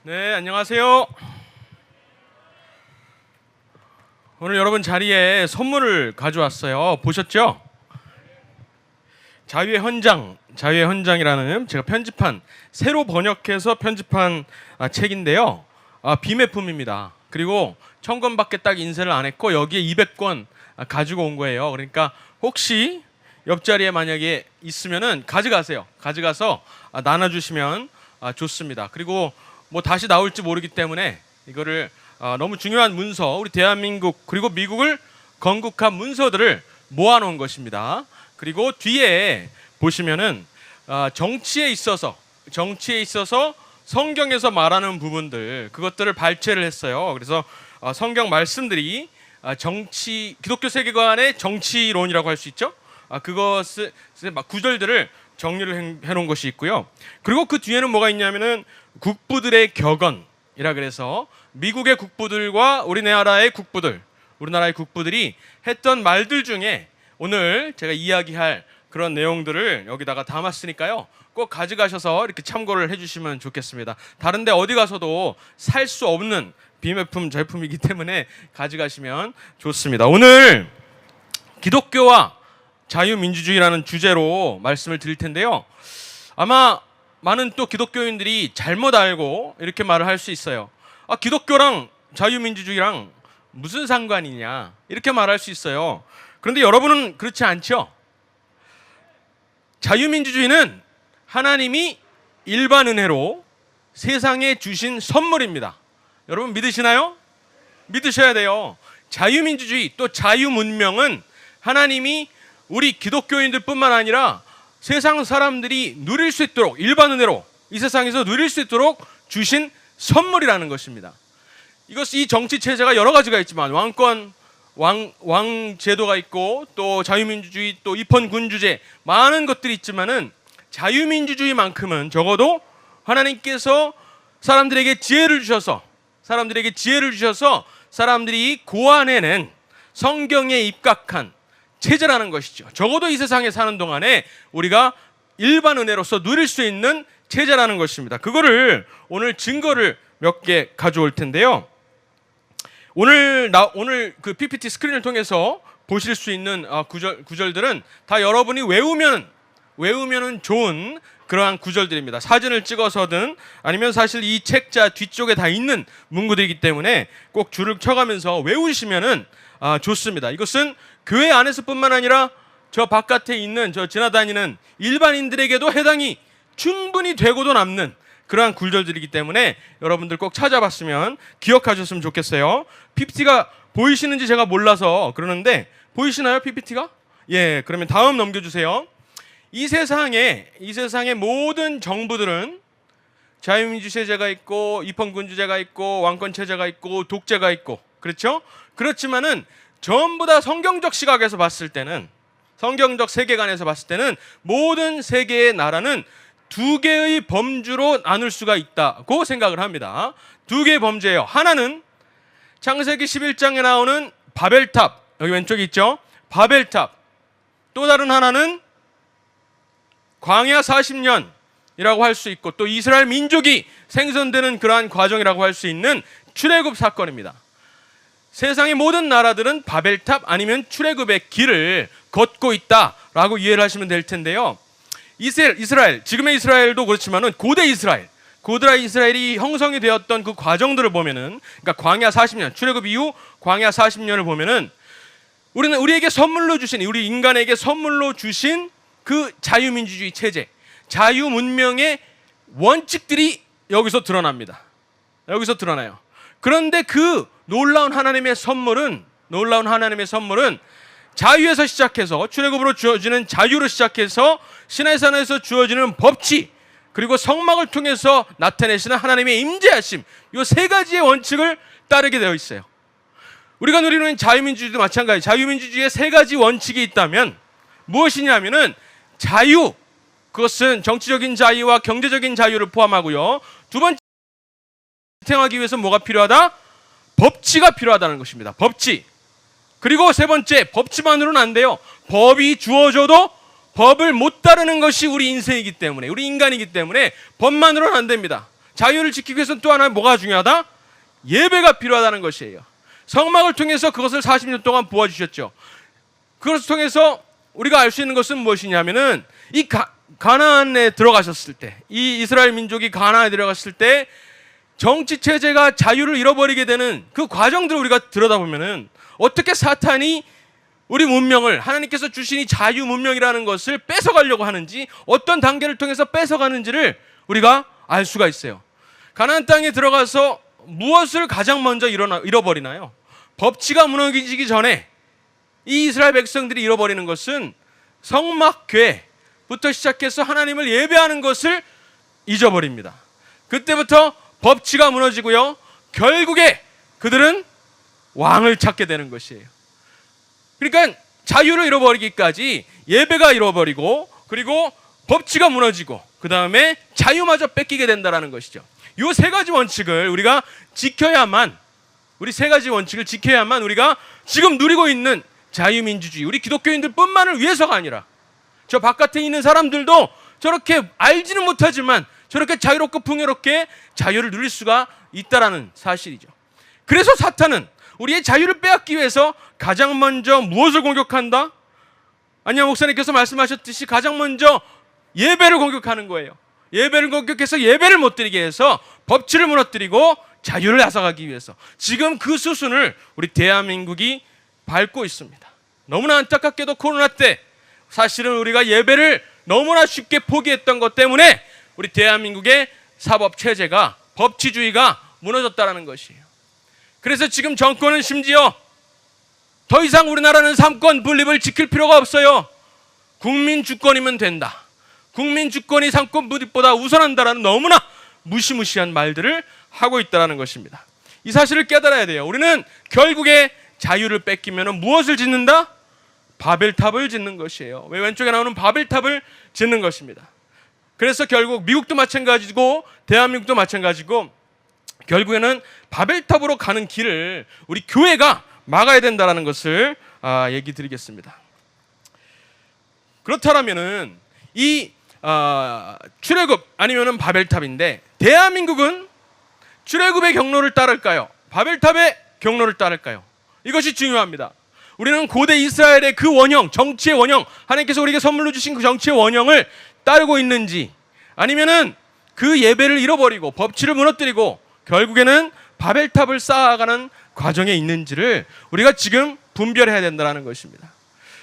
네, 안녕하세요. 오늘 여러분 자리에 선물을 가져왔어요. 보셨죠? 자유의 헌장이라는 제가 편집한, 새로 번역해서 편집한 책인데요. 비매품입니다. 그리고 1000권밖에 딱 인쇄를 안 했고 여기에 200권 가지고 온 거예요. 그러니까 혹시 옆자리에 만약에 있으면은 가져가세요. 가져가서 나눠주시면 좋습니다. 그리고 뭐 다시 나올지 모르기 때문에 이거를 너무 중요한 문서, 우리 대한민국 그리고 미국을 건국한 문서들을 모아놓은 것입니다. 그리고 뒤에 보시면은 정치에 있어서 성경에서 말하는 부분들, 그것들을 발췌를 했어요. 그래서 성경 말씀들이 기독교 세계관의 정치론이라고 할 수 있죠. 그것을 막 구절들을 정리를 해놓은 것이 있고요. 그리고 그 뒤에는 뭐가 있냐면은 국부들의 격언이라 그래서 미국의 국부들과 우리나라의 국부들이 했던 말들 중에 오늘 제가 이야기할 그런 내용들을 여기다가 담았으니까요. 꼭 가져가셔서 이렇게 참고를 해주시면 좋겠습니다. 다른데 어디 가서도 살 수 없는 비매품 제품이기 때문에 가져가시면 좋습니다. 오늘 기독교와 자유민주주의라는 주제로 말씀을 드릴 텐데요. 아마 많은 또 기독교인들이 잘못 알고 이렇게 말을 할 수 있어요. 기독교랑 자유민주주의랑 무슨 상관이냐 이렇게 말할 수 있어요. 그런데 여러분은 그렇지 않죠? 자유민주주의는 하나님이 일반 은혜로 세상에 주신 선물입니다. 여러분 믿으시나요? 믿으셔야 돼요. 자유민주주의 또 자유문명은 하나님이 우리 기독교인들 뿐만 아니라 세상 사람들이 누릴 수 있도록 일반 은혜로 이 세상에서 누릴 수 있도록 주신 선물이라는 것입니다. 이 정치 체제가 여러 가지가 있지만 왕 제도가 있고 또 자유민주주의 또 입헌군주제 많은 것들이 있지만은 자유민주주의만큼은 적어도 하나님께서 사람들에게 지혜를 주셔서 사람들이 고안해낸 성경에 입각한 체제라는 것이죠. 적어도 이 세상에 사는 동안에 우리가 일반 은혜로서 누릴 수 있는 체제라는 것입니다. 그거를 오늘 증거를 몇 개 가져올 텐데요. 오늘 그 PPT 스크린을 통해서 보실 수 있는 구절들은 다 여러분이 외우면은 좋은 그러한 구절들입니다. 사진을 찍어서든 아니면 사실 이 책자 뒤쪽에 다 있는 문구들이기 때문에 꼭 줄을 쳐가면서 외우시면은 좋습니다. 이것은 교회 안에서뿐만 아니라 저 바깥에 있는 저 지나다니는 일반인들에게도 해당이 충분히 되고도 남는 그러한 구절들이기 때문에 여러분들 꼭 찾아봤으면 기억하셨으면 좋겠어요. PPT가 보이시는지 제가 몰라서 그러는데 보이시나요, PPT가? 예, 그러면 다음 넘겨주세요. 이 세상의 모든 정부들은 자유민주체제가 있고 입헌군주제가 있고 왕권체제가 있고 독재가 있고 그렇죠? 그렇지만은 전부 다 성경적 시각에서 봤을 때는, 성경적 세계관에서 봤을 때는 모든 세계의 나라는 두 개의 범주로 나눌 수가 있다고 생각을 합니다. 두 개의 범죄예요. 하나는 창세기 11장에 나오는 바벨탑, 여기 왼쪽에 있죠? 바벨탑. 또 다른 하나는 광야 40년이라고 할 수 있고 또 이스라엘 민족이 생성되는 그러한 과정이라고 할 수 있는 출애굽 사건입니다. 세상의 모든 나라들은 바벨탑 아니면 출애굽의 길을 걷고 있다라고 이해를 하시면 될 텐데요. 이스라엘, 지금의 이스라엘도 그렇지만은 고대 이스라엘이 형성이 되었던 그 과정들을 보면은, 그러니까 광야 40년, 출애굽 이후 광야 40년을 보면은 우리에게 선물로 주신, 우리 인간에게 선물로 주신 그 자유민주주의 체제, 자유문명의 원칙들이 여기서 드러납니다. 여기서 드러나요. 그런데 그 놀라운 하나님의 선물은 자유에서 시작해서 출애굽으로 주어지는 자유로 시작해서 시내산에서 주어지는 법치 그리고 성막을 통해서 나타내시는 하나님의 임재하심, 이 세 가지의 원칙을 따르게 되어 있어요. 우리가 누리는 자유민주주의도 마찬가지. 자유민주주의의 세 가지 원칙이 있다면 무엇이냐면은 자유, 그것은 정치적인 자유와 경제적인 자유를 포함하고요. 두 번째, 실행하기 위해서 뭐가 필요하다? 법치가 필요하다는 것입니다. 법치. 그리고 세 번째, 법치만으로는 안 돼요. 법이 주어져도 법을 못 따르는 것이 우리 인생이기 때문에, 우리 인간이기 때문에 법만으로는 안 됩니다. 자유를 지키기 위해서는 또 하나 뭐가 중요하다? 예배가 필요하다는 것이에요. 성막을 통해서 그것을 40년 동안 부어주셨죠. 그것을 통해서 우리가 알 수 있는 것은 무엇이냐면은 이 가나안에 들어가셨을 때, 이 이스라엘 민족이 가나안에 들어갔을 때 정치 체제가 자유를 잃어버리게 되는 그 과정들을 우리가 들여다보면은 어떻게 사탄이 우리 문명을, 하나님께서 주신 이 자유 문명이라는 것을 뺏어가려고 하는지, 어떤 단계를 통해서 뺏어가는지를 우리가 알 수가 있어요. 가나안 땅에 들어가서 무엇을 가장 먼저 잃어버리나요? 법치가 무너지기 전에 이 이스라엘 백성들이 잃어버리는 것은 성막궤부터 시작해서 하나님을 예배하는 것을 잊어버립니다. 그때부터 법치가 무너지고요, 결국에 그들은 왕을 찾게 되는 것이에요. 그러니까 자유를 잃어버리기까지 예배가 잃어버리고, 그리고 법치가 무너지고, 그 다음에 자유마저 뺏기게 된다는 것이죠. 이 세 가지 원칙을 우리가 지켜야만, 우리 세 가지 원칙을 지켜야만 우리가 지금 누리고 있는 자유민주주의, 우리 기독교인들 뿐만을 위해서가 아니라 저 바깥에 있는 사람들도 저렇게 알지는 못하지만 저렇게 자유롭고 풍요롭게 자유를 누릴 수가 있다라는 사실이죠. 그래서 사탄은 우리의 자유를 빼앗기 위해서 가장 먼저 무엇을 공격한다? 안녕 목사님께서 말씀하셨듯이 가장 먼저 예배를 공격하는 거예요. 예배를 공격해서 예배를 못 드리게 해서 법치를 무너뜨리고 자유를 앗아가기 위해서 지금 그 수순을 우리 대한민국이 밟고 있습니다. 너무나 안타깝게도 코로나 때 사실은 우리가 예배를 너무나 쉽게 포기했던 것 때문에 우리 대한민국의 사법체제가, 법치주의가 무너졌다는 것이에요. 그래서 지금 정권은 심지어 더 이상 우리나라는 삼권 분립을 지킬 필요가 없어요. 국민 주권이면 된다. 국민 주권이 삼권 분립보다 우선한다라는 너무나 무시무시한 말들을 하고 있다는 것입니다. 이 사실을 깨달아야 돼요. 우리는 결국에 자유를 뺏기면 무엇을 짓는다? 바벨탑을 짓는 것이에요. 왜 왼쪽에 나오는 바벨탑을 짓는 것입니다. 그래서 결국 미국도 마찬가지고 대한민국도 마찬가지고 결국에는 바벨탑으로 가는 길을 우리 교회가 막아야 된다는 것을 얘기 드리겠습니다. 그렇다면은 이 출애굽 아니면은 바벨탑인데, 대한민국은 출애굽의 경로를 따를까요? 바벨탑의 경로를 따를까요? 이것이 중요합니다. 우리는 고대 이스라엘의 그 원형, 정치의 원형, 하나님께서 우리에게 선물로 주신 그 정치의 원형을 따르고 있는지, 아니면은 그 예배를 잃어버리고 법치를 무너뜨리고 결국에는 바벨탑을 쌓아가는 과정에 있는지를 우리가 지금 분별해야 된다는 것입니다.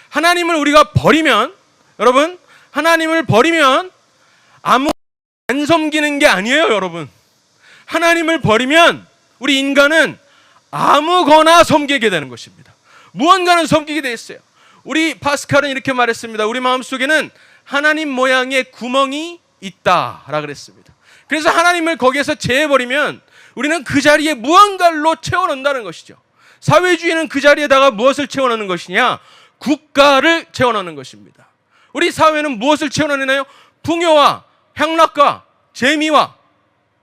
하나님을 우리가 버리면, 여러분, 하나님을 버리면 아무 안 섬기는 게 아니에요, 여러분. 하나님을 버리면 우리 인간은 아무거나 섬기게 되는 것입니다. 무언가는 섬기게 돼 있어요. 우리 파스칼은 이렇게 말했습니다. 우리 마음속에는 하나님 모양의 구멍이 있다라 그랬습니다. 그래서 하나님을 거기에서 제해버리면 우리는 그 자리에 무언가로 채워넣는다는 것이죠. 사회주의는 그 자리에다가 무엇을 채워넣는 것이냐? 국가를 채워넣는 것입니다. 우리 사회는 무엇을 채워넣나요? 풍요와 향락과 재미와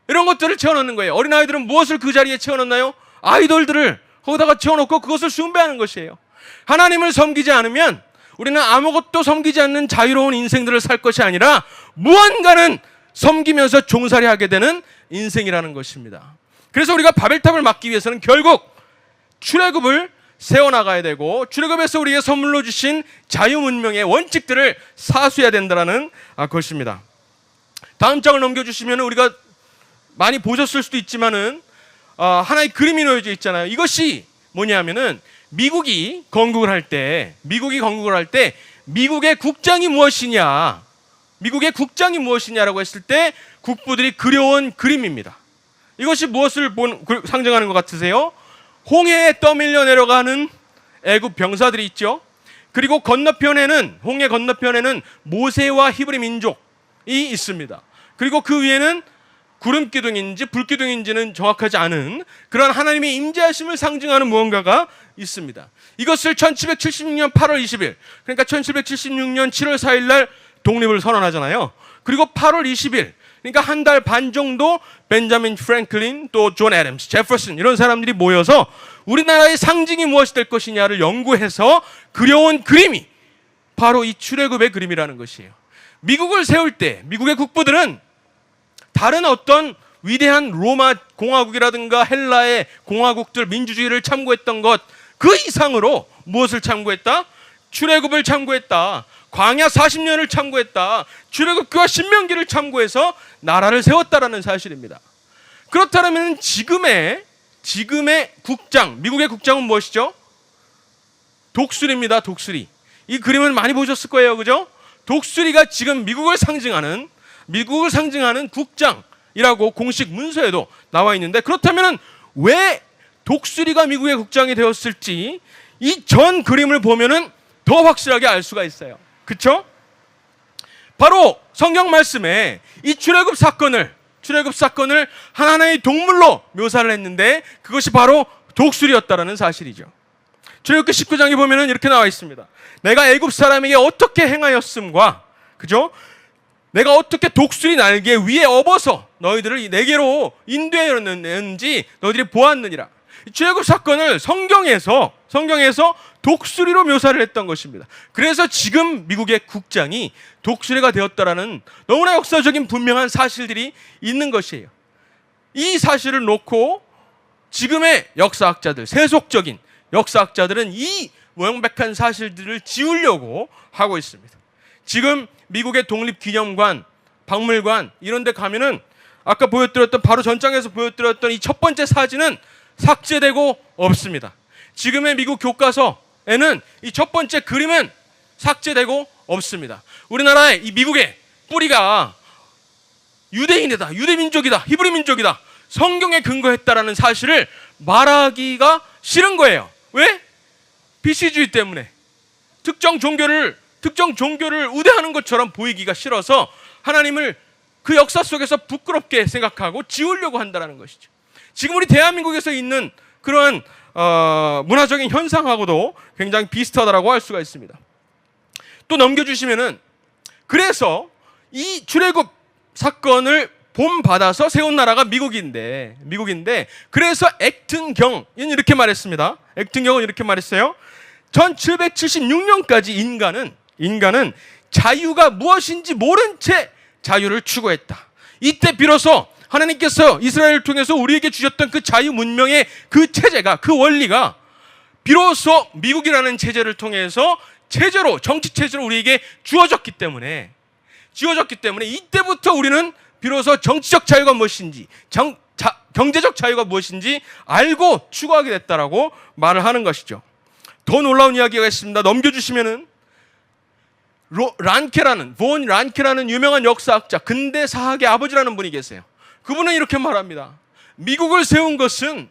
이런 것들을 채워넣는 거예요. 어린아이들은 무엇을 그 자리에 채워넣나요? 아이돌들을 거기다가 채워놓고 그것을 숭배하는 것이에요. 하나님을 섬기지 않으면 우리는 아무것도 섬기지 않는 자유로운 인생들을 살 것이 아니라 무언가는 섬기면서 종살이하게 되는 인생이라는 것입니다. 그래서 우리가 바벨탑을 막기 위해서는 결국 출애굽을 세워나가야 되고, 출애굽에서 우리에게 선물로 주신 자유문명의 원칙들을 사수해야 된다는 것입니다. 다음 장을 넘겨주시면 우리가 많이 보셨을 수도 있지만은 하나의 그림이 놓여져 있잖아요. 이것이 뭐냐면은 미국이 건국을 할 때 미국의 국장이 무엇이냐, 미국의 국장이 무엇이냐라고 했을 때 국부들이 그려온 그림입니다. 이것이 무엇을 상징하는 것 같으세요? 홍해에 떠밀려 내려가는 애굽 병사들이 있죠. 그리고 건너편에는, 홍해 건너편에는 모세와 히브리 민족이 있습니다. 그리고 그 위에는 구름기둥인지 불기둥인지는 정확하지 않은 그런 하나님의 임재하심을 상징하는 무언가가 있습니다. 이것을 1776년 8월 20일, 그러니까 1776년 7월 4일 날 독립을 선언하잖아요. 그리고 8월 20일, 그러니까 한 달 반 정도 벤자민 프랭클린, 또 존 애덤스, 제퍼슨 이런 사람들이 모여서 우리나라의 상징이 무엇이 될 것이냐를 연구해서 그려온 그림이 바로 이 출애굽의 그림이라는 것이에요. 미국을 세울 때 미국의 국부들은 다른 어떤 위대한 로마 공화국이라든가 헬라의 공화국들 민주주의를 참고했던 것 그 이상으로 무엇을 참고했다? 출애굽을 참고했다. 광야 40년을 참고했다. 출애굽기와 신명기를 참고해서 나라를 세웠다라는 사실입니다. 그렇다면 지금의 국장, 미국의 국장은 무엇이죠? 독수리입니다. 독수리. 이 그림은 많이 보셨을 거예요. 그죠? 독수리가 지금 미국을 상징하는 국장이라고 공식 문서에도 나와 있는데, 그렇다면 왜 독수리가 미국의 국장이 되었을지 이 전 그림을 보면은 더 확실하게 알 수가 있어요. 그렇죠? 바로 성경 말씀에 이 출애굽 사건을 하나하나의 동물로 묘사를 했는데 그것이 바로 독수리였다라는 사실이죠. 출애굽기 19장에 보면은 이렇게 나와 있습니다. 내가 애굽 사람에게 어떻게 행하였음과, 그죠? 내가 어떻게 독수리 날개 위에 업어서 너희들을 내게로 인도하였는지 너희들이 보았느니라. 출애굽 사건을 성경에서 독수리로 묘사를 했던 것입니다. 그래서 지금 미국의 국장이 독수리가 되었다라는 너무나 역사적인 분명한 사실들이 있는 것이에요. 이 사실을 놓고 지금의 역사학자들, 세속적인 역사학자들은 이 명백한 사실들을 지우려고 하고 있습니다. 지금 미국의 독립기념관, 박물관 이런 데 가면은 아까 보여드렸던, 바로 전장에서 보여드렸던 이 첫 번째 사진은 삭제되고 없습니다. 지금의 미국 교과서에는 이 첫 번째 그림은 삭제되고 없습니다. 우리나라의 이 미국의 뿌리가 유대인이다, 유대민족이다, 히브리 민족이다, 성경에 근거했다라는 사실을 말하기가 싫은 거예요. 왜? 비시주의 때문에 특정 종교를 우대하는 것처럼 보이기가 싫어서 하나님을 그 역사 속에서 부끄럽게 생각하고 지우려고 한다는 것이죠. 지금 우리 대한민국에서 있는 그러한 문화적인 현상하고도 굉장히 비슷하다고 할 수가 있습니다. 또 넘겨주시면은, 그래서 이 출애굽 사건을 본받아서 세운 나라가 미국인데 그래서 액튼경은 이렇게 말했습니다. 액튼경은 이렇게 말했어요. 1776년까지 인간은 자유가 무엇인지 모른 채 자유를 추구했다. 이때 비로소 하나님께서 이스라엘을 통해서 우리에게 주셨던 그 자유 문명의 그 체제가, 그 원리가 비로소 미국이라는 체제를 통해서 정치 체제로 우리에게 주어졌기 때문에 이때부터 우리는 비로소 정치적 자유가 무엇인지, 경제적 자유가 무엇인지 알고 추구하게 됐다라고 말을 하는 것이죠. 더 놀라운 이야기가 있습니다. 넘겨주시면은 본 란케라는 유명한 역사학자, 근대사학의 아버지라는 분이 계세요. 그분은 이렇게 말합니다. 미국을 세운 것은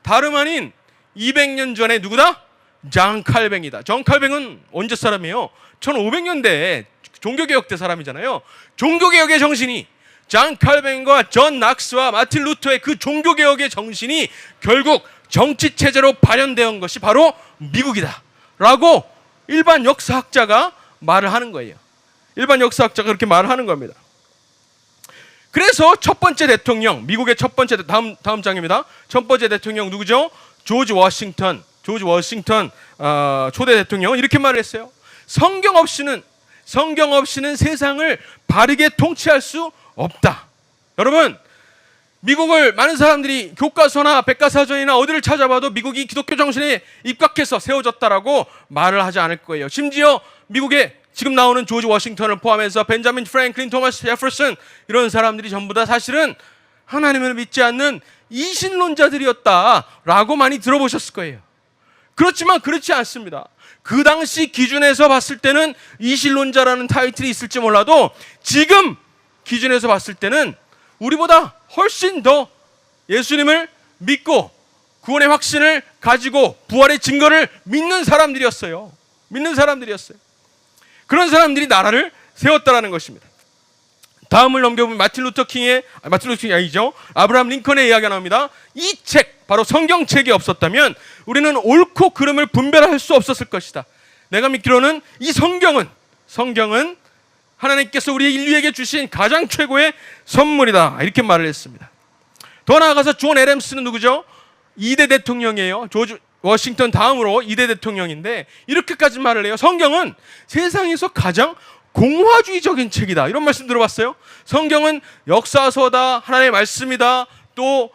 다름 아닌 200년 전에 누구다? 장 칼뱅이다. 장 칼뱅은 언제 사람이에요? 1500년대에 종교개혁 때 사람이잖아요. 종교개혁의 정신이, 장 칼뱅과 존 낙스와 마틴 루터의 그 종교개혁의 정신이 결국 정치체제로 발현된 것이 바로 미국이다 라고 일반 역사학자가 말을 하는 거예요. 일반 역사학자가 그렇게 말을 하는 겁니다. 그래서 첫 번째 대통령, 미국의 첫 번째, 다음 장입니다. 첫 번째 대통령 누구죠? 조지 워싱턴 초대 대통령은 이렇게 말을 했어요. 성경 없이는 세상을 바르게 통치할 수 없다. 여러분, 미국을 많은 사람들이 교과서나 백과사전이나 어디를 찾아봐도 미국이 기독교 정신에 입각해서 세워졌다라고 말을 하지 않을 거예요. 심지어 미국에 지금 나오는 조지 워싱턴을 포함해서 벤자민 프랭클린, 토마스 제퍼슨 이런 사람들이 전부 다 사실은 하나님을 믿지 않는 이신론자들이었다라고 많이 들어보셨을 거예요. 그렇지만 그렇지 않습니다. 그 당시 기준에서 봤을 때는 이신론자라는 타이틀이 있을지 몰라도 지금 기준에서 봤을 때는 우리보다 훨씬 더 예수님을 믿고 구원의 확신을 가지고 부활의 증거를 믿는 사람들이었어요. 그런 사람들이 나라를 세웠다라는 것입니다. 다음을 넘겨보면 마틴 루터 킹이 아니죠. 아브라함 링컨의 이야기가 나옵니다. 이 책, 바로 성경책이 없었다면 우리는 옳고 그름을 분별할 수 없었을 것이다. 내가 믿기로는 이 성경은 하나님께서 우리 인류에게 주신 가장 최고의 선물이다. 이렇게 말을 했습니다. 더 나아가서 존 애덤스는 누구죠? 2대 대통령이에요. 조지 워싱턴 다음으로 2대 대통령인데 이렇게까지 말을 해요. 성경은 세상에서 가장 공화주의적인 책이다. 이런 말씀 들어봤어요? 성경은 역사서다, 하나님의 말씀이다, 또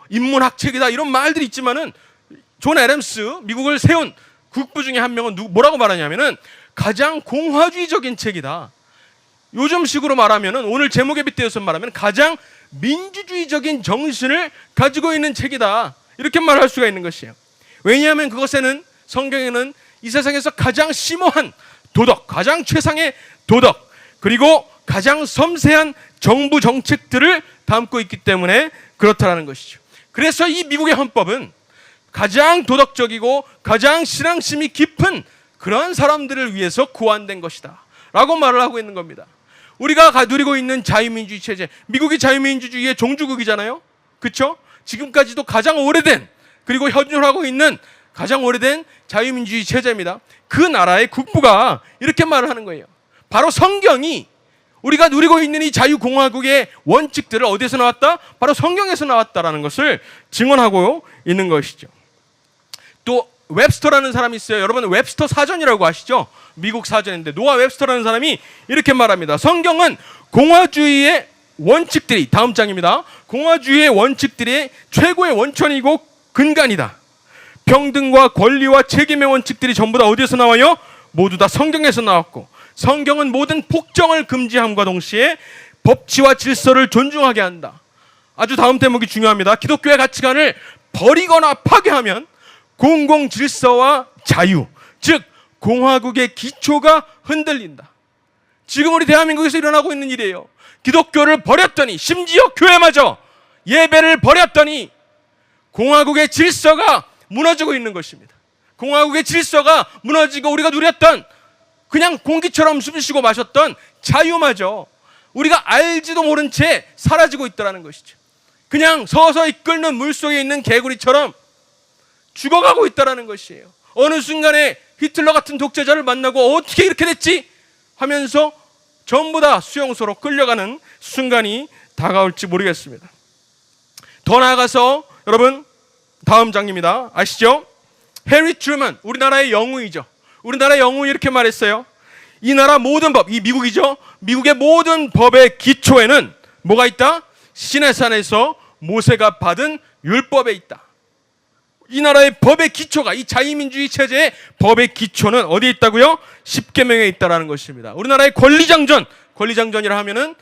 인문학 책이다, 이런 말들이 있지만은 존 애덤스, 미국을 세운 국부 중에 한 명은 뭐라고 말하냐면은 가장 공화주의적인 책이다. 요즘식으로 말하면은, 오늘 제목에 빗대어서 말하면 가장 민주주의적인 정신을 가지고 있는 책이다. 이렇게 말할 수가 있는 것이에요. 왜냐하면 그것에는, 성경에는 이 세상에서 가장 심오한 도덕, 가장 최상의 도덕, 그리고 가장 섬세한 정부 정책들을 담고 있기 때문에 그렇다라는 것이죠. 그래서 이 미국의 헌법은 가장 도덕적이고 가장 신앙심이 깊은 그런 사람들을 위해서 고안된 것이다 라고 말을 하고 있는 겁니다. 우리가 누리고 있는 자유민주주의 체제, 미국이 자유민주주의의 종주국이잖아요. 그렇죠? 지금까지도 가장 오래된, 그리고 현존하고 있는 가장 오래된 자유민주주의 체제입니다. 그 나라의 국부가 이렇게 말을 하는 거예요. 바로 성경이 우리가 누리고 있는 이 자유공화국의 원칙들을 어디에서 나왔다? 바로 성경에서 나왔다라는 것을 증언하고 있는 것이죠. 또 웹스터라는 사람이 있어요. 여러분, 웹스터 사전이라고 아시죠? 미국 사전인데, 노아 웹스터라는 사람이 이렇게 말합니다. 성경은 공화주의의 원칙들이, 다음 장입니다. 공화주의의 원칙들이 최고의 원천이고 근간이다. 평등과 권리와 책임의 원칙들이 전부 다 어디에서 나와요? 모두 다 성경에서 나왔고, 성경은 모든 폭정을 금지함과 동시에 법치와 질서를 존중하게 한다. 아주 다음 대목이 중요합니다. 기독교의 가치관을 버리거나 파괴하면 공공 질서와 자유, 즉 공화국의 기초가 흔들린다. 지금 우리 대한민국에서 일어나고 있는 일이에요. 기독교를 버렸더니, 심지어 교회마저 예배를 버렸더니 공화국의 질서가 무너지고 있는 것입니다. 공화국의 질서가 무너지고 우리가 누렸던, 그냥 공기처럼 숨 쉬고 마셨던 자유마저 우리가 알지도 모른 채 사라지고 있다는 것이죠. 그냥 서서히 끓는 물속에 있는 개구리처럼 죽어가고 있다는 것이에요. 어느 순간에 히틀러 같은 독재자를 만나고 어떻게 이렇게 됐지? 하면서 전부 다 수용소로 끌려가는 순간이 다가올지 모르겠습니다. 더 나아가서 여러분, 다음 장입니다. 아시죠? 해리 트루먼, 우리나라의 영웅이죠. 우리나라의 영웅이 이렇게 말했어요. 이 나라 모든 법, 이 미국이죠. 미국의 모든 법의 기초에는 뭐가 있다? 시내산에서 모세가 받은 율법에 있다. 이 나라의 법의 기초가, 이 자유민주주의 체제의 법의 기초는 어디에 있다고요? 십계명에 있다라는 것입니다. 우리나라의 권리장전, 권리장전이라 하면은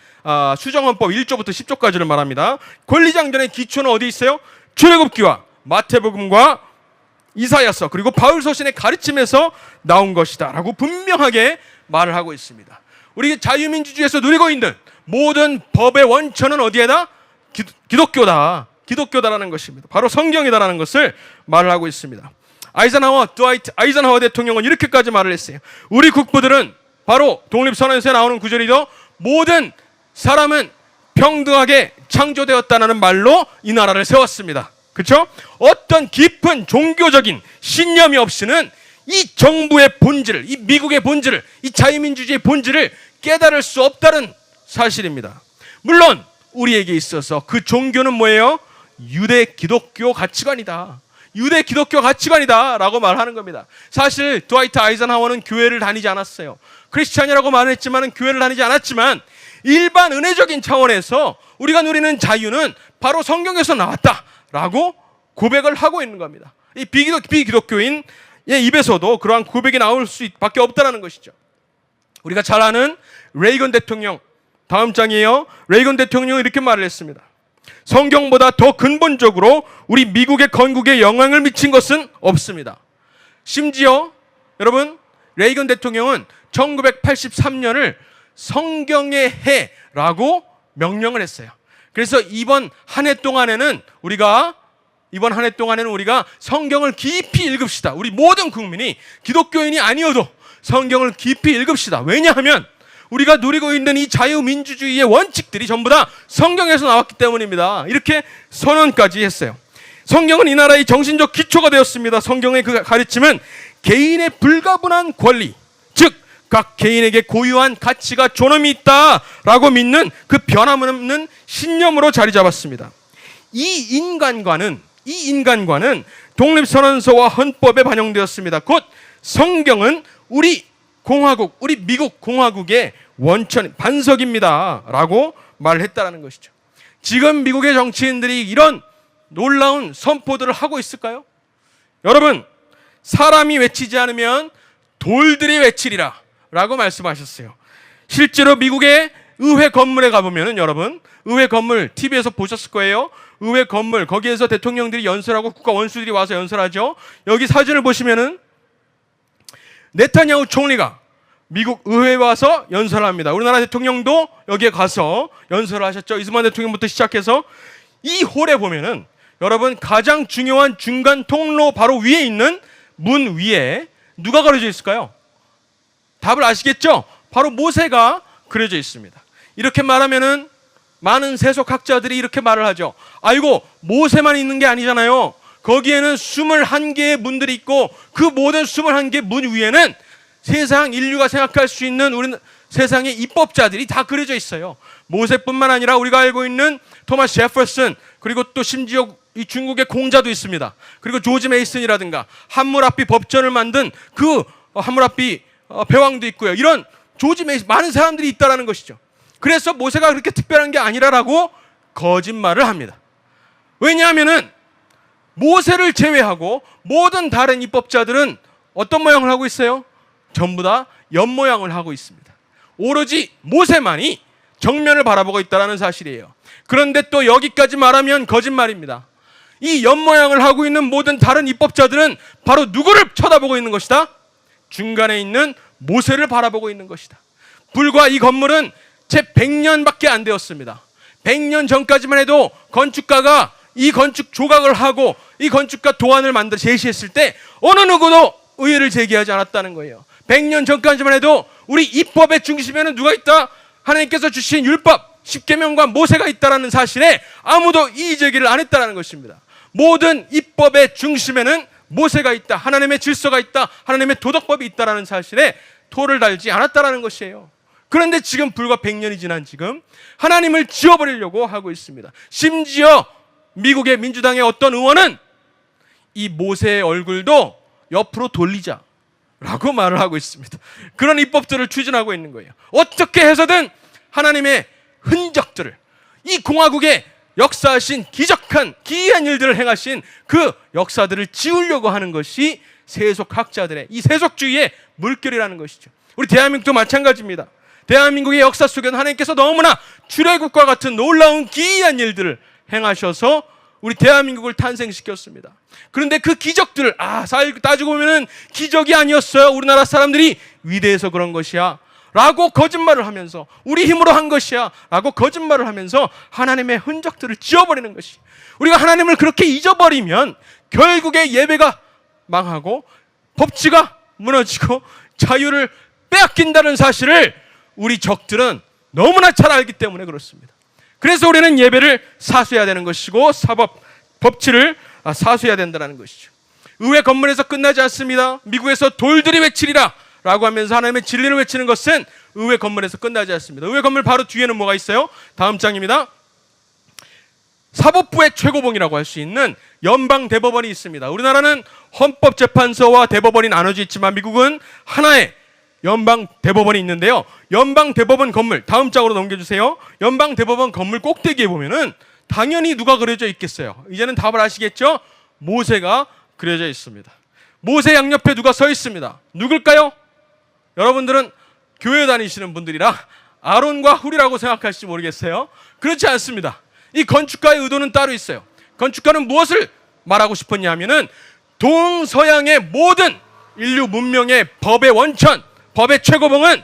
수정헌법 1조부터 10조까지를 말합니다. 권리장전의 기초는 어디 있어요? 출애굽기와 마태복음과 이사야서, 그리고 바울 서신의 가르침에서 나온 것이다 라고 분명하게 말을 하고 있습니다. 우리 자유민주주의에서 누리고 있는 모든 법의 원천은 어디에다? 기독교다. 기독교다라는 것입니다. 바로 성경이다라는 것을 말을 하고 있습니다. 드와이트 아이젠하워 대통령은 이렇게까지 말을 했어요. 우리 국부들은, 바로 독립선언에서 나오는 구절이죠. 모든 사람은 평등하게 창조되었다는 말로 이 나라를 세웠습니다. 그렇죠? 어떤 깊은 종교적인 신념이 없이는 이 정부의 본질을, 이 미국의 본질을, 이 자유민주주의의 본질을 깨달을 수 없다는 사실입니다. 물론 우리에게 있어서 그 종교는 뭐예요? 유대 기독교 가치관이다. 유대 기독교 가치관이다 라고 말하는 겁니다. 사실 드와이트 아이젠하워는 교회를 다니지 않았어요. 크리스찬이라고 말했지만 교회를 다니지 않았지만, 일반 은혜적인 차원에서 우리가 누리는 자유는 바로 성경에서 나왔다라고 고백을 하고 있는 겁니다. 이 비기독교인의 입에서도 그러한 고백이 나올 수밖에 없다는 것이죠. 우리가 잘 아는 레이건 대통령, 다음 장이에요. 레이건 대통령이 이렇게 말을 했습니다. 성경보다 더 근본적으로 우리 미국의 건국에 영향을 미친 것은 없습니다. 심지어 여러분, 레이건 대통령은 1983년을 성경의 해라고 명령을 했어요. 그래서 이번 한 해 동안에는 우리가 성경을 깊이 읽읍시다. 우리 모든 국민이 기독교인이 아니어도 성경을 깊이 읽읍시다. 왜냐하면 우리가 누리고 있는 이 자유민주주의의 원칙들이 전부 다 성경에서 나왔기 때문입니다. 이렇게 선언까지 했어요. 성경은 이 나라의 정신적 기초가 되었습니다. 성경의 그 가르침은 개인의 불가분한 권리, 즉 각 개인에게 고유한 가치가 존엄이 있다라고 믿는 그 변함없는 신념으로 자리 잡았습니다. 이 인간관은 독립선언서와 헌법에 반영되었습니다. 곧 성경은 우리 공화국, 우리 미국 공화국의 원천, 반석입니다 라고 말을 했다라는 것이죠. 지금 미국의 정치인들이 이런 놀라운 선포들을 하고 있을까요? 여러분, 사람이 외치지 않으면 돌들이 외치리라 라고 말씀하셨어요. 실제로 미국의 의회 건물에 가보면은, 여러분, 의회 건물 TV에서 보셨을 거예요. 의회 건물, 거기에서 대통령들이 연설하고 국가 원수들이 와서 연설하죠. 여기 사진을 보시면은 네타냐후 총리가 미국 의회에 와서 연설합니다. 우리나라 대통령도 여기에 가서 연설을 하셨죠. 이승만 대통령부터 시작해서 이 홀에 보면은, 여러분, 가장 중요한 중간 통로 바로 위에 있는 문 위에 누가 그려져 있을까요? 답을 아시겠죠? 바로 모세가 그려져 있습니다. 이렇게 말하면은 많은 세속학자들이 이렇게 말을 하죠. 아이고, 모세만 있는 게 아니잖아요. 거기에는 21개의 문들이 있고 그 모든 21개 문 위에는 세상 인류가 생각할 수 있는 우리 세상의 입법자들이 다 그려져 있어요. 모세뿐만 아니라 우리가 알고 있는 토마스 제퍼슨, 그리고 또 심지어 이 중국의 공자도 있습니다. 그리고 조지 메이슨이라든가 함무라비 법전을 만든 그 함무라비 배왕도 있고요. 이런 조지 메이슨, 많은 사람들이 있다라는 것이죠. 그래서 모세가 그렇게 특별한 게 아니라라고 거짓말을 합니다. 왜냐하면은 모세를 제외하고 모든 다른 입법자들은 어떤 모양을 하고 있어요? 전부 다 옆모양을 하고 있습니다. 오로지 모세만이 정면을 바라보고 있다는 사실이에요. 그런데 또 여기까지 말하면 거짓말입니다. 이 옆모양을 하고 있는 모든 다른 입법자들은 바로 누구를 쳐다보고 있는 것이다? 중간에 있는 모세를 바라보고 있는 것이다. 불과 이 건물은 채 100년밖에 안 되었습니다. 100년 전까지만 해도 건축가가 이 건축 조각을 하고 이 건축가 도안을 만들어 제시했을 때 어느 누구도 의의를 제기하지 않았다는 거예요. 100년 전까지만 해도 우리 입법의 중심에는 누가 있다? 하나님께서 주신 율법 10계명과 모세가 있다는 사실에 아무도 이의 제기를 안 했다는 것입니다. 모든 입법의 중심에는 모세가 있다, 하나님의 질서가 있다, 하나님의 도덕법이 있다는 사실에 토를 달지 않았다는 것이에요. 그런데 지금 불과 100년이 지난 지금 하나님을 지워버리려고 하고 있습니다. 심지어 미국의 민주당의 어떤 의원은 이 모세의 얼굴도 옆으로 돌리자라고 말을 하고 있습니다. 그런 입법들을 추진하고 있는 거예요. 어떻게 해서든 하나님의 흔적들을, 이 공화국의 역사하신 기적한 기이한 일들을 행하신 그 역사들을 지우려고 하는 것이 세속학자들의 이 세속주의의 물결이라는 것이죠. 우리 대한민국도 마찬가지입니다. 대한민국의 역사 속에는 하나님께서 너무나 출애굽과 같은 놀라운 기이한 일들을 행하셔서 우리 대한민국을 탄생시켰습니다. 그런데 그 기적들을 따지고 보면은 기적이 아니었어요. 우리나라 사람들이 위대해서 그런 것이야 라고 거짓말을 하면서, 우리 힘으로 한 것이야 라고 거짓말을 하면서 하나님의 흔적들을 지워버리는 것이, 우리가 하나님을 그렇게 잊어버리면 결국에 예배가 망하고 법치가 무너지고 자유를 빼앗긴다는 사실을 우리 적들은 너무나 잘 알기 때문에 그렇습니다. 그래서 우리는 예배를 사수해야 되는 것이고 법치를 사수해야 된다는 것이죠. 의회 건물에서 끝나지 않습니다. 미국에서 돌들이 외치리라 라고 하면서 하나님의 진리를 외치는 것은 의회 건물에서 끝나지 않습니다. 의회 건물 바로 뒤에는 뭐가 있어요? 다음 장입니다. 사법부의 최고봉이라고 할 수 있는 연방대법원이 있습니다. 우리나라는 헌법재판소와 대법원이 나눠져 있지만 미국은 하나의 연방대법원이 있는데요. 연방대법원 건물, 다음 장으로 넘겨주세요. 연방대법원 건물 꼭대기에 보면은 당연히 누가 그려져 있겠어요? 이제는 답을 아시겠죠? 모세가 그려져 있습니다. 모세 양옆에 누가 서 있습니다. 누굴까요? 여러분들은 교회 다니시는 분들이라 아론과 훌이라고 생각하실지 모르겠어요. 그렇지 않습니다. 이 건축가의 의도는 따로 있어요. 건축가는 무엇을 말하고 싶었냐 하면은 동서양의 모든 인류 문명의 법의 원천, 법의 최고봉은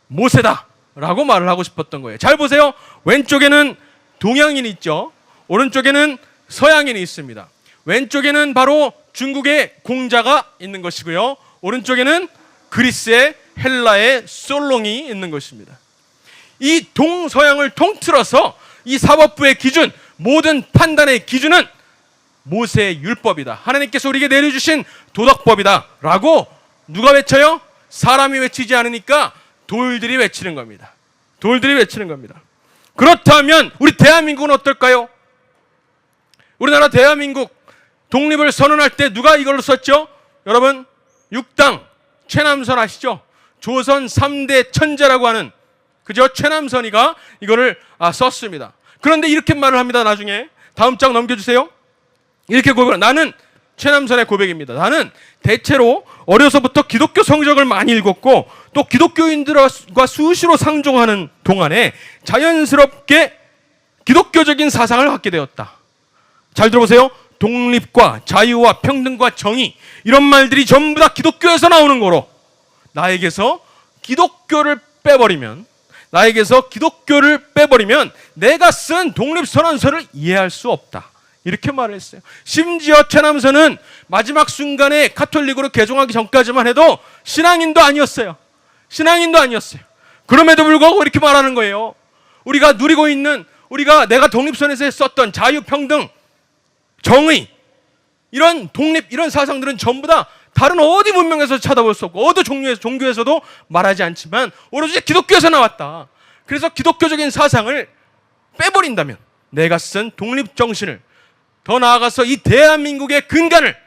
모세다 라고 말을 하고 싶었던 거예요. 잘 보세요. 왼쪽에는 동양인이 있죠. 오른쪽에는 서양인이 있습니다. 왼쪽에는 바로 중국의 공자가 있는 것이고요. 오른쪽에는 그리스의 헬라의 솔롱이 있는 것입니다. 이 동서양을 통틀어서 이 사법부의 기준, 모든 판단의 기준은 모세의 율법이다, 하나님께서 우리에게 내려주신 도덕법이다 라고 누가 외쳐요? 사람이 외치지 않으니까 돌들이 외치는 겁니다. 돌들이 외치는 겁니다. 그렇다면 우리 대한민국은 어떨까요? 우리나라 대한민국 독립을 선언할 때 누가 이걸로 썼죠? 여러분, 6당 최남선 아시죠? 조선 3대 천재라고 하는 그죠? 최남선이가 이거를 썼습니다. 그런데 이렇게 말을 합니다. 나중에 다음 장 넘겨주세요. 이렇게 고백을, 나는 최남선의 고백입니다. 나는 대체로 어려서부터 기독교 성적을 많이 읽었고 또 기독교인들과 수시로 상종하는 동안에 자연스럽게 기독교적인 사상을 갖게 되었다. 잘 들어보세요. 독립과 자유와 평등과 정의, 이런 말들이 전부 다 기독교에서 나오는 거로 나에게서 기독교를 빼버리면 내가 쓴 독립선언서를 이해할 수 없다. 이렇게 말을 했어요. 심지어 최남선은 마지막 순간에 가톨릭으로 개종하기 전까지만 해도 신앙인도 아니었어요. 그럼에도 불구하고 이렇게 말하는 거예요. 우리가 누리고 있는, 내가 독립선에서 썼던 자유, 평등, 정의, 이런 독립, 이런 사상들은 전부 다 다른 어디 문명에서 찾아볼 수 없고 어느 종교에서도 말하지 않지만 오로지 기독교에서 나왔다. 그래서 기독교적인 사상을 빼버린다면 내가 쓴 독립정신을, 더 나아가서 이 대한민국의 근간을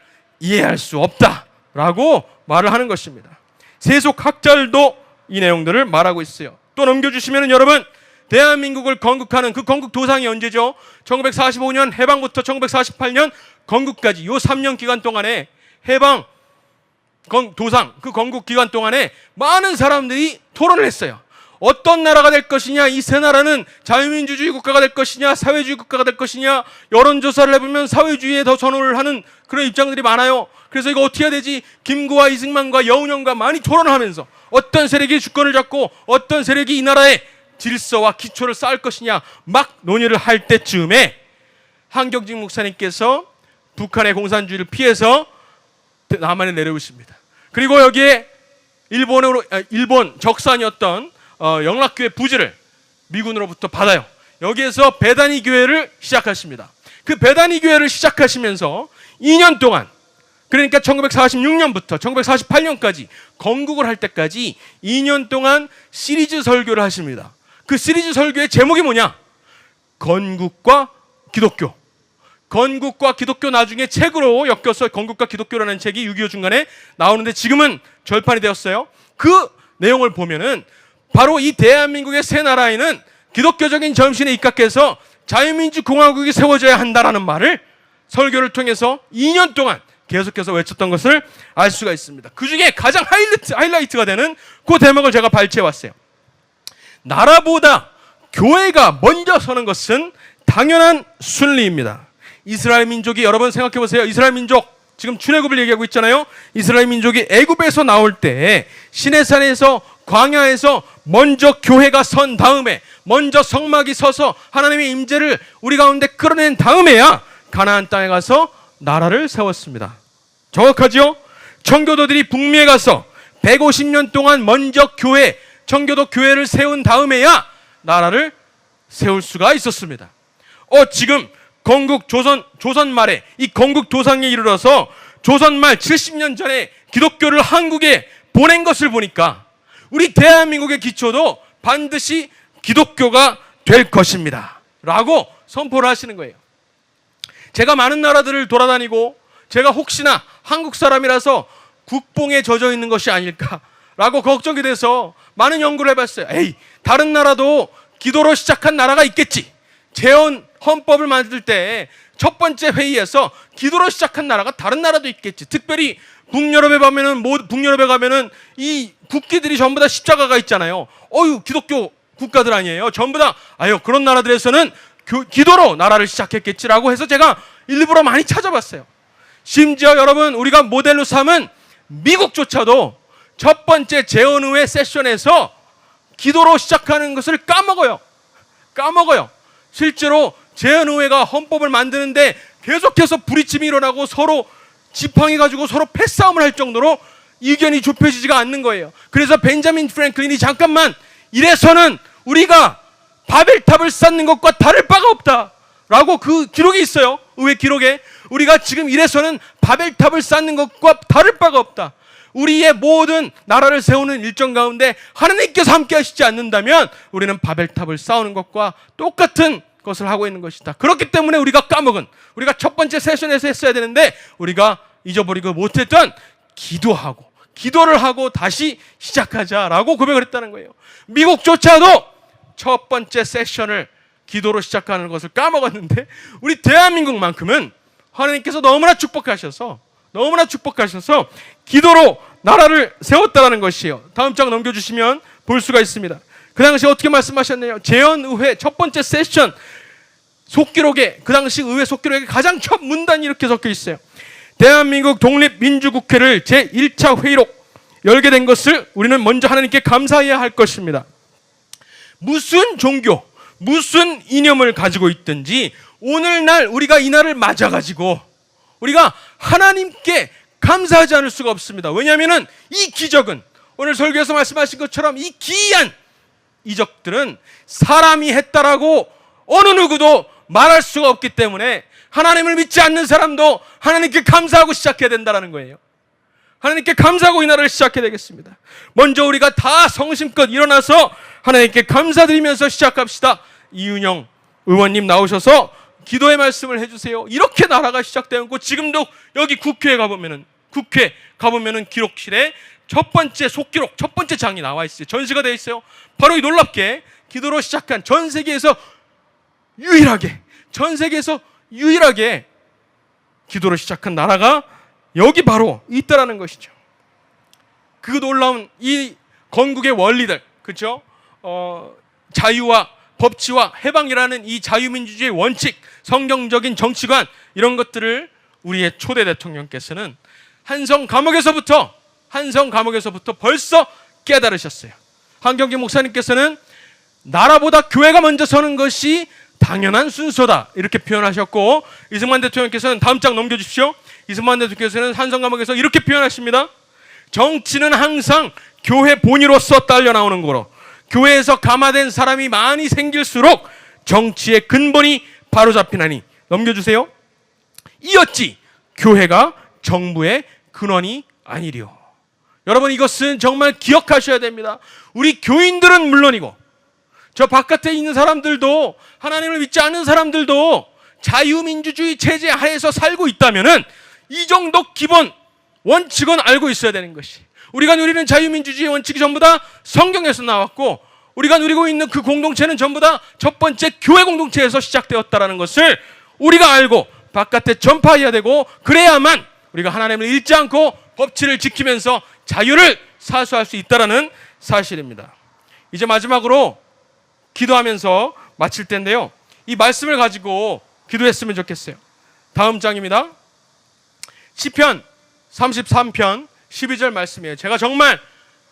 이해할 수 없다라고 말을 하는 것입니다. 세속학자들도 이 내용들을 말하고 있어요. 또 넘겨주시면 여러분, 대한민국을 건국하는 그 건국 도상이 언제죠? 1945년 해방부터 1948년 건국까지 이 3년 기간 동안에 해방 도상, 그 건국 기간 동안에 많은 사람들이 토론을 했어요. 어떤 나라가 될 것이냐, 이 세 나라는 자유민주주의 국가가 될 것이냐, 사회주의 국가가 될 것이냐, 여론조사를 해보면 사회주의에 더 선호를 하는 그런 입장들이 많아요. 그래서 이거 어떻게 해야 되지? 김구와 이승만과 여운형과 많이 토론을 하면서 어떤 세력이 주권을 잡고 어떤 세력이 이 나라의 질서와 기초를 쌓을 것이냐 막 논의를 할 때쯤에 한경직 목사님께서 북한의 공산주의를 피해서 남한에 내려오십니다. 그리고 여기에 일본 적산이었던 영락교회 부지를 미군으로부터 받아요. 여기에서 배단위 교회를 시작하십니다. 그 배단위 교회를 시작하시면서 2년 동안, 그러니까 1946년부터 1948년까지 건국을 할 때까지 2년 동안 시리즈 설교를 하십니다. 그 시리즈 설교의 제목이 뭐냐? 건국과 기독교. 건국과 기독교, 나중에 책으로 엮여서 건국과 기독교라는 책이 6.25 중간에 나오는데 지금은 절판이 되었어요. 그 내용을 보면은 바로 이 대한민국의 세 나라에는 기독교적인 정신에 입각해서 자유민주공화국이 세워져야 한다라는 말을 설교를 통해서 2년 동안 계속해서 외쳤던 것을 알 수가 있습니다. 그 중에 가장 하이라이트가 되는 그 대목을 제가 발췌해 왔어요. 나라보다 교회가 먼저 서는 것은 당연한 순리입니다. 이스라엘 민족이, 여러분 생각해 보세요. 이스라엘 민족, 지금 출애굽을 얘기하고 있잖아요. 이스라엘 민족이 애굽에서 나올 때 시내산에서, 광야에서 먼저 교회가 선 다음에, 먼저 성막이 서서 하나님의 임재를 우리 가운데 끌어낸 다음에야 가나안 땅에 가서 나라를 세웠습니다. 정확하죠? 청교도들이 북미에 가서 150년 동안 먼저 청교도 교회를 세운 다음에야 나라를 세울 수가 있었습니다. 지금 건국 조선 말에 이 건국 도상에 이르러서 조선 말 70년 전에 기독교를 한국에 보낸 것을 보니까 우리 대한민국의 기초도 반드시 기독교가 될 것입니다 라고 선포를 하시는 거예요. 제가 많은 나라들을 돌아다니고 제가 혹시나 한국 사람이라서 국뽕에 젖어 있는 것이 아닐까라고 걱정이 돼서 많은 연구를 해봤어요. 다른 나라도 기도로 시작한 나라가 있겠지. 재헌 헌법을 만들 때 첫 번째 회의에서 기도로 시작한 나라가 다른 나라도 있겠지. 특별히 북유럽에 가면은 이 국기들이 전부 다 십자가가 있잖아요. 기독교 국가들 아니에요. 전부 다 그런 나라들에서는 기도로 나라를 시작했겠지라고 해서 제가 일부러 많이 찾아봤어요. 심지어 여러분, 우리가 모델로 삼은 미국조차도 첫 번째 재헌의회 세션에서 기도로 시작하는 것을 까먹어요. 실제로 재헌의회가 헌법을 만드는데 계속해서 부딪힘이 일어나고 서로 지팡이가지고 서로 패싸움을 할 정도로 의견이 좁혀지지가 않는 거예요. 그래서 벤자민 프랭클린이 잠깐만, 이래서는 우리가 바벨탑을 쌓는 것과 다를 바가 없다라고 그 기록이 있어요. 의회 기록에. 우리가 지금 이래서는 바벨탑을 쌓는 것과 다를 바가 없다. 우리의 모든 나라를 세우는 일정 가운데 하나님께서 함께 하시지 않는다면 우리는 바벨탑을 쌓는 것과 똑같은 것을 하고 있는 것이다. 그렇기 때문에 우리가 우리가 첫 번째 세션에서 했어야 되는데 우리가 잊어버리고 못했던 기도하고 기도를 하고 다시 시작하자라고 고백을 했다는 거예요. 미국조차도 첫 번째 세션을 기도로 시작하는 것을 까먹었는데 우리 대한민국만큼은 하나님께서 너무나 축복하셔서 기도로 나라를 세웠다는 것이에요. 다음 장 넘겨주시면 볼 수가 있습니다. 그 당시 어떻게 말씀하셨네요. 재헌의회 첫 번째 세션 속기록에, 그 당시 의회 속기록에 가장 첫 문단이 이렇게 적혀 있어요. 대한민국 독립민주국회를 제1차 회의록 열게 된 것을 우리는 먼저 하나님께 감사해야 할 것입니다. 무슨 종교, 무슨 이념을 가지고 있든지 오늘날 우리가 이 날을 맞아가지고 우리가 하나님께 감사하지 않을 수가 없습니다. 왜냐하면 이 기적은 오늘 설교에서 말씀하신 것처럼 이 기이한 이적들은 사람이 했다라고 어느 누구도 말할 수가 없기 때문에 하나님을 믿지 않는 사람도 하나님께 감사하고 시작해야 된다는 거예요. 하나님께 감사하고 이 날을 시작해야 되겠습니다. 먼저 우리가 다 성심껏 일어나서 하나님께 감사드리면서 시작합시다. 이윤영 의원님 나오셔서 기도의 말씀을 해주세요. 이렇게 나라가 시작되었고, 지금도 여기 국회 가보면은 기록실에 첫 번째 속기록, 첫 번째 장이 나와 있어요. 전시가 되어 있어요. 바로 이 놀랍게 기도로 시작한 전 세계에서 유일하게 기도로 시작한 나라가 여기 바로 있다라는 것이죠. 그 놀라운 이 건국의 원리들, 그렇죠? 자유와 법치와 해방이라는 이 자유민주주의 원칙, 성경적인 정치관, 이런 것들을 우리의 초대 대통령께서는 한성 감옥에서부터 벌써 깨달으셨어요. 한경기 목사님께서는 나라보다 교회가 먼저 서는 것이 당연한 순서다, 이렇게 표현하셨고, 이승만 대통령께서는 다음 장 넘겨주십시오. 이승만 대통령께서는 한성 감옥에서 이렇게 표현하십니다. 정치는 항상 교회 본의로서 딸려 나오는 거로, 교회에서 감화된 사람이 많이 생길수록 정치의 근본이 바로잡히나니. 넘겨주세요. 이었지 교회가 정부의 근원이 아니리요. 여러분, 이것은 정말 기억하셔야 됩니다. 우리 교인들은 물론이고 저 바깥에 있는 사람들도, 하나님을 믿지 않는 사람들도 자유민주주의 체제 하에서 살고 있다면은 이 정도 기본 원칙은 알고 있어야 되는 것이, 우리가 누리는 자유민주주의 원칙이 전부 다 성경에서 나왔고, 우리가 누리고 있는 그 공동체는 전부 다 첫 번째 교회 공동체에서 시작되었다는 것을 우리가 알고 바깥에 전파해야 되고, 그래야만 우리가 하나님을 잃지 않고 법치를 지키면서 자유를 사수할 수 있다는 사실입니다. 이제 마지막으로 기도하면서 마칠 텐데요, 이 말씀을 가지고 기도했으면 좋겠어요. 다음 장입니다. 시편 33편 12절 말씀이에요. 제가 정말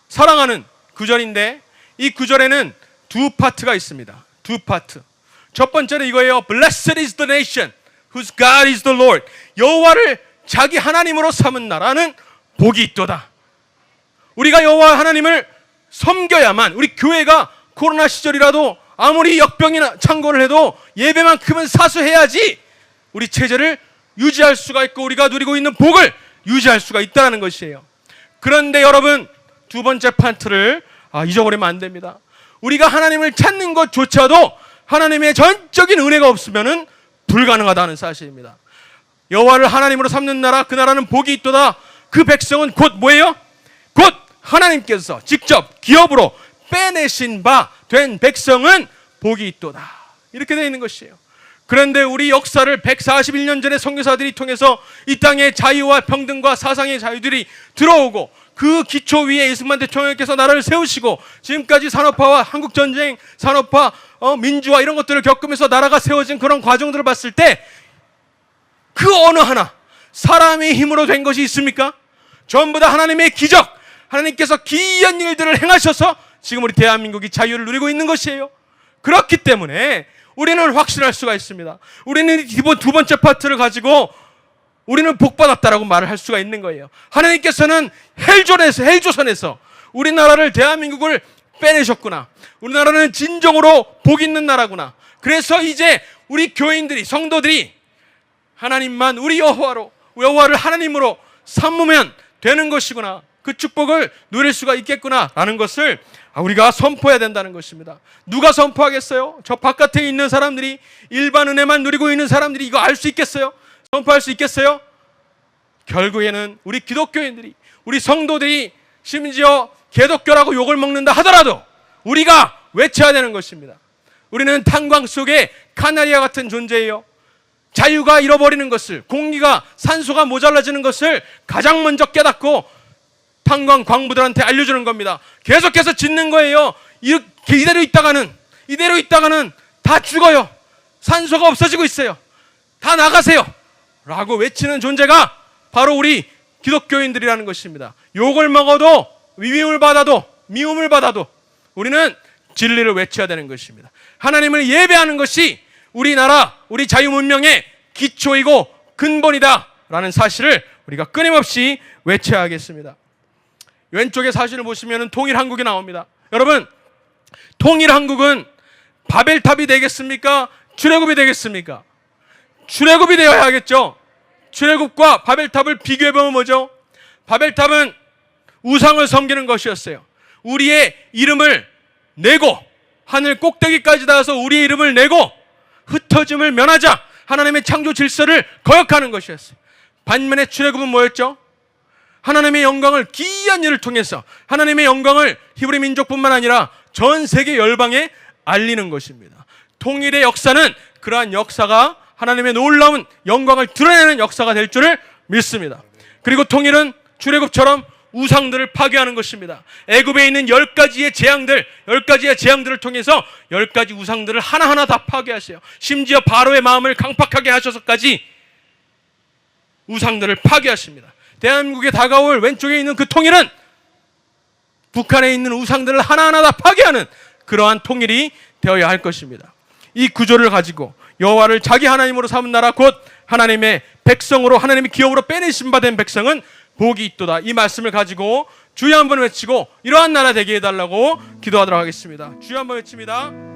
사랑하는 구절인데, 이 구절에는 두 파트가 있습니다. 두 파트. 첫 번째는 이거예요. Blessed is the nation whose God is the Lord. 여호와를 자기 하나님으로 삼은 나라는 복이 있도다. 우리가 여호와 하나님을 섬겨야만, 우리 교회가 코로나 시절이라도 아무리 역병이나 창궐을 해도 예배만큼은 사수해야지 우리 체제를 유지할 수가 있고 우리가 누리고 있는 복을 유지할 수가 있다는 것이에요. 그런데 여러분, 두 번째 파트를 잊어버리면 안 됩니다. 우리가 하나님을 찾는 것조차도 하나님의 전적인 은혜가 없으면 불가능하다는 사실입니다. 여호와를 하나님으로 삼는 나라, 그 나라는 복이 있도다. 그 백성은 곧 뭐예요? 곧 하나님께서 직접 기업으로 빼내신 바 된 백성은 복이 있도다. 이렇게 되어 있는 것이에요. 그런데 우리 역사를 141년 전에 선교사들이 통해서 이 땅에 자유와 평등과 사상의 자유들이 들어오고, 그 기초 위에 이승만 대통령께서 나라를 세우시고, 지금까지 산업화와 한국전쟁, 산업화, 민주화 이런 것들을 겪으면서 나라가 세워진 그런 과정들을 봤을 때 그 어느 하나 사람의 힘으로 된 것이 있습니까? 전부 다 하나님의 기적, 하나님께서 기이한 일들을 행하셔서 지금 우리 대한민국이 자유를 누리고 있는 것이에요. 그렇기 때문에 우리는 확신할 수가 있습니다. 우리는 두 번째 파트를 가지고 우리는 복받았다라고 말을 할 수가 있는 거예요. 하나님께서는 헬조선에서 우리나라를, 대한민국을 빼내셨구나. 우리나라는 진정으로 복 있는 나라구나. 그래서 이제 우리 교인들이, 성도들이 하나님만 우리 여호와를 하나님으로 삼으면 되는 것이구나. 그 축복을 누릴 수가 있겠구나라는 것을 우리가 선포해야 된다는 것입니다. 누가 선포하겠어요? 저 바깥에 있는 사람들이, 일반 은혜만 누리고 있는 사람들이 이거 알 수 있겠어요? 선포할 수 있겠어요? 결국에는 우리 기독교인들이, 우리 성도들이 심지어 개독교라고 욕을 먹는다 하더라도 우리가 외쳐야 되는 것입니다. 우리는 탄광 속에 카나리아 같은 존재예요. 자유가 잃어버리는 것을, 공기가, 산소가 모자라지는 것을 가장 먼저 깨닫고 탄광 광부들한테 알려주는 겁니다. 계속해서 짓는 거예요. 이대로 있다가는 다 죽어요. 산소가 없어지고 있어요. 다 나가세요 라고 외치는 존재가 바로 우리 기독교인들이라는 것입니다. 욕을 먹어도, 미움을 받아도 우리는 진리를 외쳐야 되는 것입니다. 하나님을 예배하는 것이 우리나라, 우리 자유문명의 기초이고 근본이다 라는 사실을 우리가 끊임없이 외쳐야 하겠습니다. 왼쪽의 사진을 보시면 통일한국이 나옵니다. 여러분, 통일한국은 바벨탑이 되겠습니까? 출애굽이 되겠습니까? 출애굽이 되어야 하겠죠. 출애굽과 바벨탑을 비교해보면 뭐죠? 바벨탑은 우상을 섬기는 것이었어요. 우리의 이름을 내고, 하늘 꼭대기까지 닿아서 우리의 이름을 내고 흩어짐을 면하자 하나님의 창조 질서를 거역하는 것이었어요. 반면에 출애굽은 뭐였죠? 하나님의 영광을, 기이한 일을 통해서 하나님의 영광을 히브리 민족뿐만 아니라 전 세계 열방에 알리는 것입니다. 통일의 역사는 그러한 역사가 하나님의 놀라운 영광을 드러내는 역사가 될 줄을 믿습니다. 그리고 통일은 출애굽처럼 우상들을 파괴하는 것입니다. 애굽에 있는 10가지의 재앙들을 통해서 10가지 우상들을 하나하나 다 파괴하세요. 심지어 바로의 마음을 강팍하게 하셔서까지 우상들을 파괴하십니다. 대한민국에 다가올 왼쪽에 있는 그 통일은 북한에 있는 우상들을 하나하나 다 파괴하는 그러한 통일이 되어야 할 것입니다. 이 구조를 가지고 여호와를 자기 하나님으로 삼은 나라, 곧 하나님의 백성으로, 하나님의 기업으로 빼내신 바 된 백성은 복이 있도다. 이 말씀을 가지고 주여 한번 외치고 이러한 나라 되게 해달라고 기도하도록 하겠습니다. 주여 한번 외칩니다.